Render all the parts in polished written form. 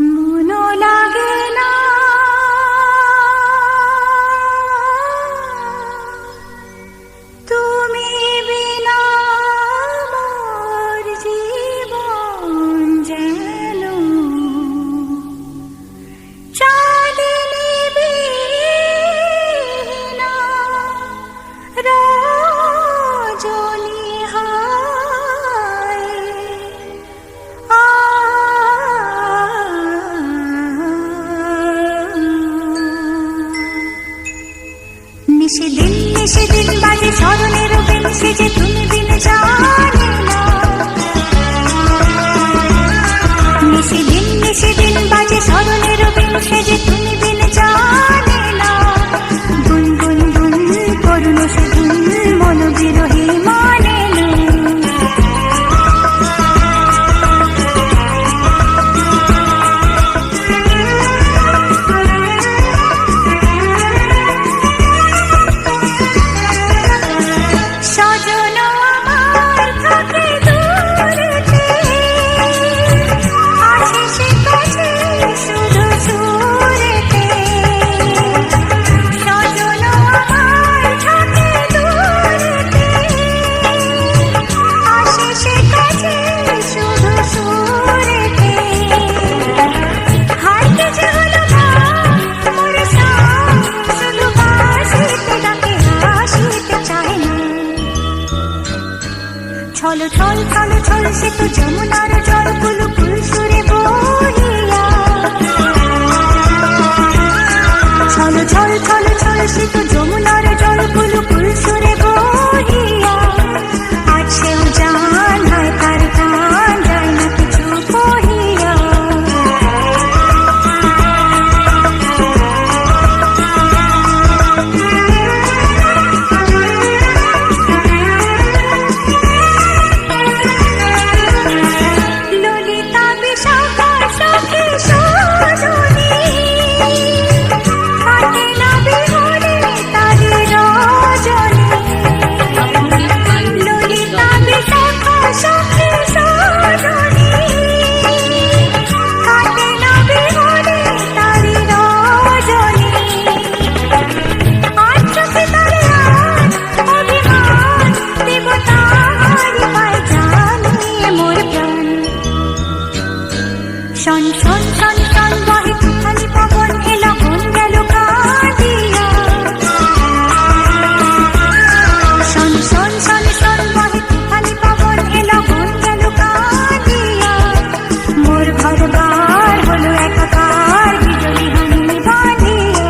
মনো লাগে না তুমি বিনা আমার জীবন যেন চাঁদিনী বিনা রজনী হায় নিশিদিন বাজে স্মরণের বিন সেজে তুমি বিন জানে না নিশিদিন বাজে স্মরণের বিন সেজে তুমি বিন জানে না গুনগুন গুন করুণ সে ধুন মন বিরহী মানে না ছল ছল ছল ছল সে তো যমুনার জল কুল কুল সুরে বহিয়া ছল ছল ছল ছল সে তো যমুনার জল কুল কুল সুরে বহিয়া আছেও জান হয় তার গান যায় না কিছু কহিয়া শন শন শন শন বহে তুফানি পবন এলো মন গেল কাঁদিয়া শন শন শন শন বহে তুফানি পবন এলো মন গেল কাঁদিয়া মোর ঘর বার হলো একাকার বিজলি হানি বাঁধিয়া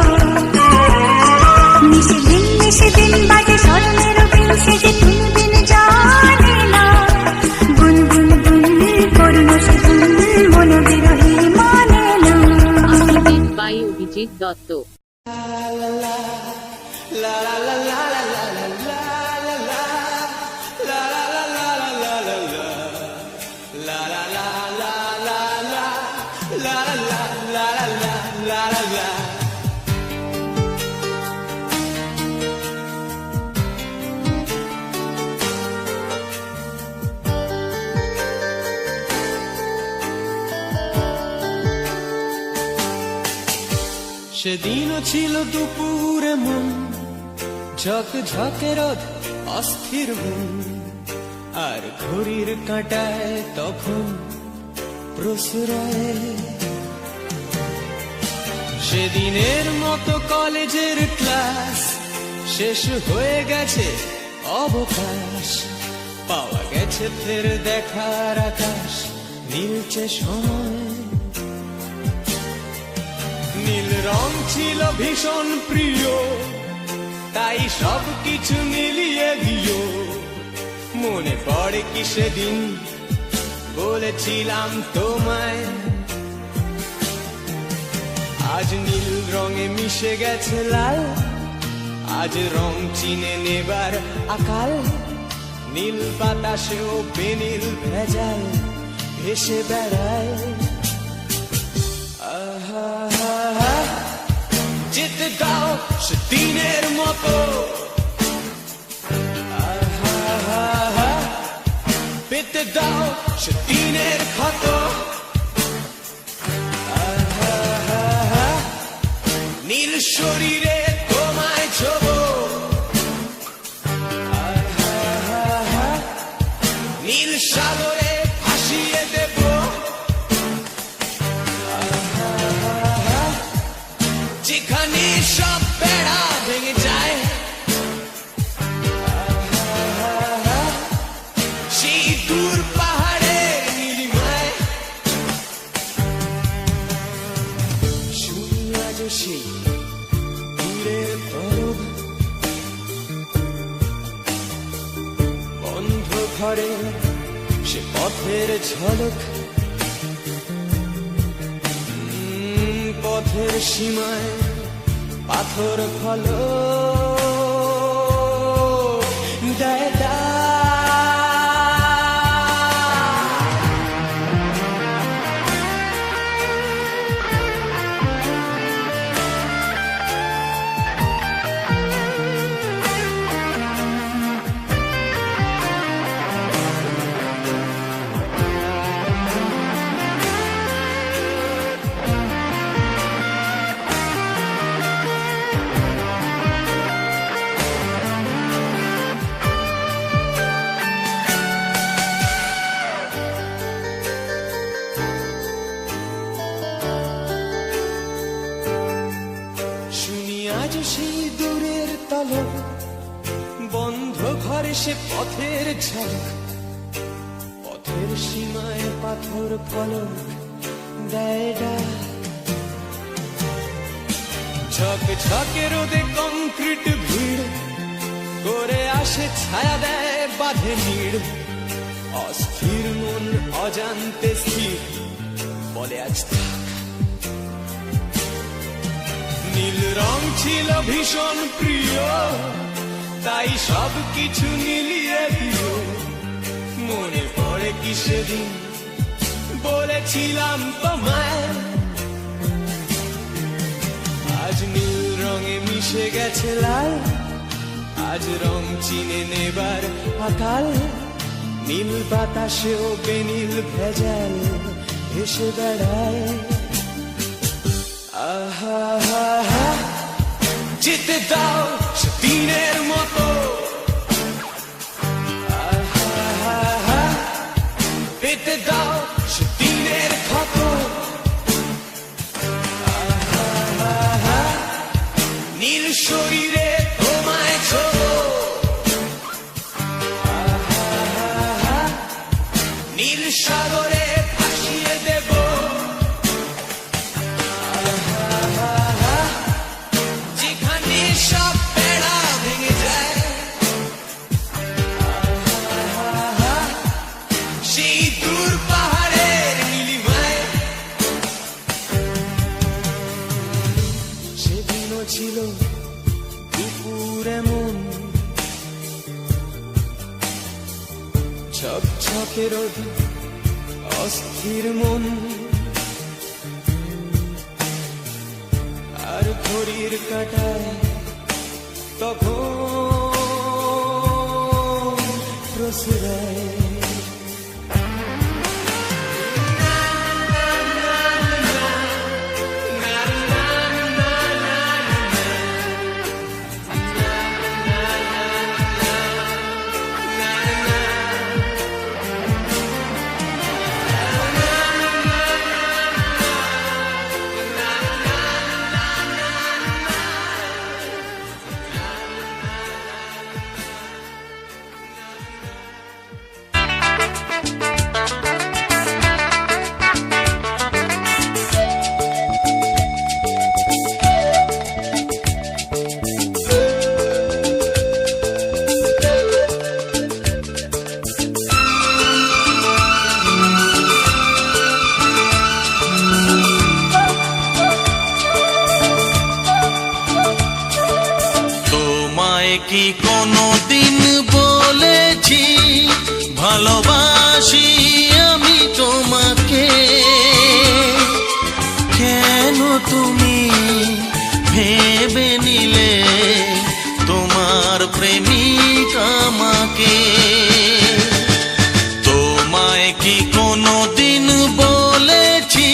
নিশিদিন বাজে স্মরণের বিন সেজে তুমি বিন জানে না গুন গুন গুন করুণ সে ধুন মন বিরহী মানে না বাই অভিজিৎ দত্ত সেদিনও ছিল দুপুরে মন ঝকঝকে রোদ অস্থির মন আর ঘড়ির কাঁটায় তখন প্রসরায় সেদিনের মতো কলেজের ক্লাস শেষ হয়ে গেছে অবকাশ পাওয়া গেছে ফের দেখার আকাশ নীলচে সময় নীল রং ছিল ভীষণ প্রিয় তাই সব কিছু মিলিয়ে দিও মনে পড়ে কি সেদিন বলেছিলাম তোমায় আজ নীল রঙে মিশে গেছে লাল আজ রং চিনে নেবার আকাল নীল বাতাসেও বেনীল ভেজাল ভেসে বেড়ায় যেতে দাও সেদিনের মতো পেতে দাও সেদিনের সাগরে ভাসিয়ে দেব। যেখানে সব বেড়া ভেঙে যায়, সেই দূর পাহাড়ের নীলিমায় শুনি আজ সেই দূরের তরব। বন্ধ ঘরে সে পথের ঝলক, পথের সীমায় পাথর ফলক দেয় ডাক। শুনি আজ সেই দূরের তলব, বন্ধ ঘরে সে পথের ঝলক, পথের সীমায় পাথর ফলক দেয় ডাক। ঝক ঝকে রোদে কংক্রিট ভিড় করে আসে, ছায়া দেয় বাঁধে নীড়। অস্থির মন অজান্তে স্থির বলে আজ থাক। নীল রং ছিল ভীষণ প্রিয়, তাই সব কিছু নীলিয়ে দিও। মনে পড়ে কি সেদিন বলেছিলাম তোমায়, আজ নীল রঙে মিশে গেছে লাল। আজ রং চিনে নেবার আকাল, নীল বাতাসেও বেনীল ভেজাল এসে বেড়ায়। আহা হা হা, যেতে দাও সেদিনের মতো। আহা হা হা, পেতে দাও সেদিনের ক্ষত। আহা হা হা, নীল শরীরে তোমায় ছোঁবো। আহা হা হা, নীল সাগরে ভাসিয়ে দেব। যেখানে সব বেড়া ভেঙে যায়, সেই দূর পাহাড়ের নীলিমায়। সেদিনও ছিল দুপুর এমন, ঝকঝকে রোদ অস্থির মন। আর ঘড়ির কাঁটায় তখন প্রসরায়। কি কোনদিন বলেছি ভালোবাসি আমি তোমাকে? কেন তুমি ভেবে নিলে তোমার প্রেমিক আমাকে? তোমায় কি কোনদিন বলেছি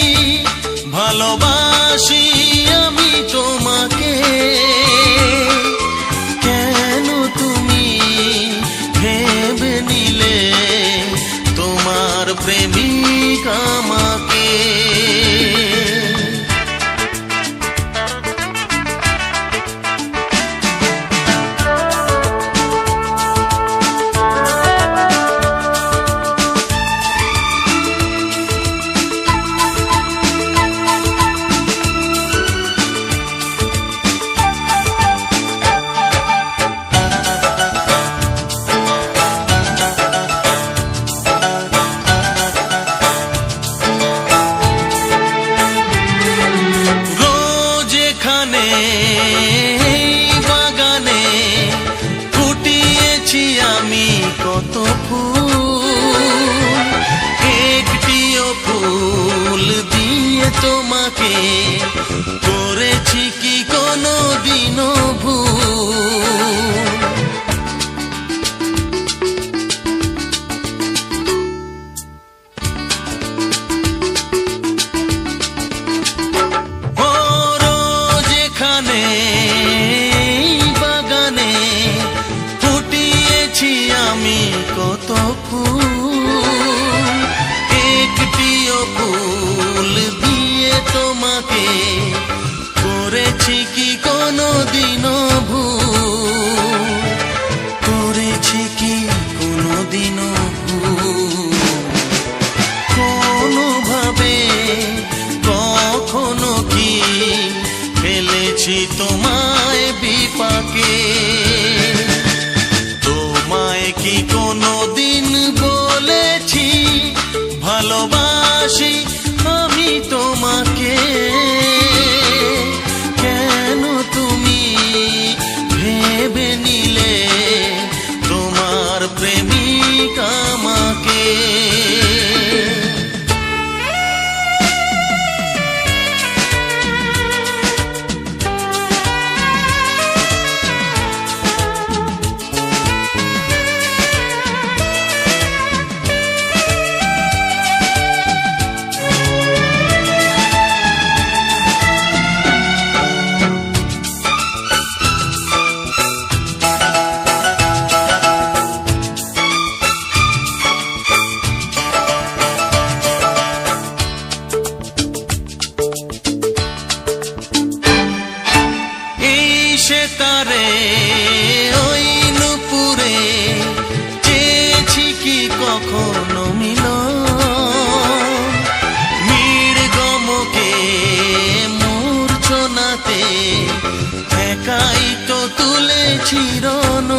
ভালোবাসি আমি তোমাকে? কেন তুমি ভেবে নিলে তোমার প্রেমিক আমাকে। বাগানে ফুটিয়েছি আমি কত ফুল, একটিও ফুল দিয়ে তোমাকে করেছি কি কোনো দিনও ভুল। বাগানে ফুটিয়েছি আমি কত ফুল, একটিও ফুল দিয়ে তোমাকে করেছি কি কোনো দিনও ভুল, করেছি কি কোনো দিনও ভুল। কোনোভাবে কখনো কি ফেলেছি তোমায় বিপাকে, তোমায় কি কোনো দিন বলেছি ভালোবাসি আমি তোমাকে? কেন তুমি ভেবে নিলে তোমার প্রেমিক আমাকে? সেতারে ওই নুপুরে চেয়েছি কি কখনো মিলন, মৃগমকে মূর্ছনাতে একাই তো তুলেছি রণ।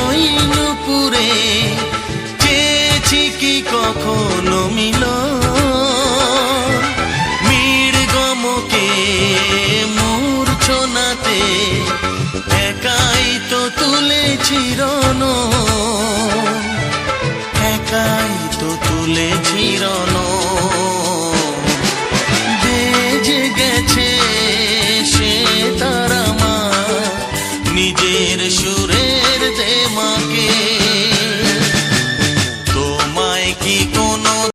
ওই নুপুরে চেয়েছি কি কখনো মিলন, মৃগমকে মূর্ছনাতে একাই তো তুলেছি রণ, একাই তো তুলেছি রণ।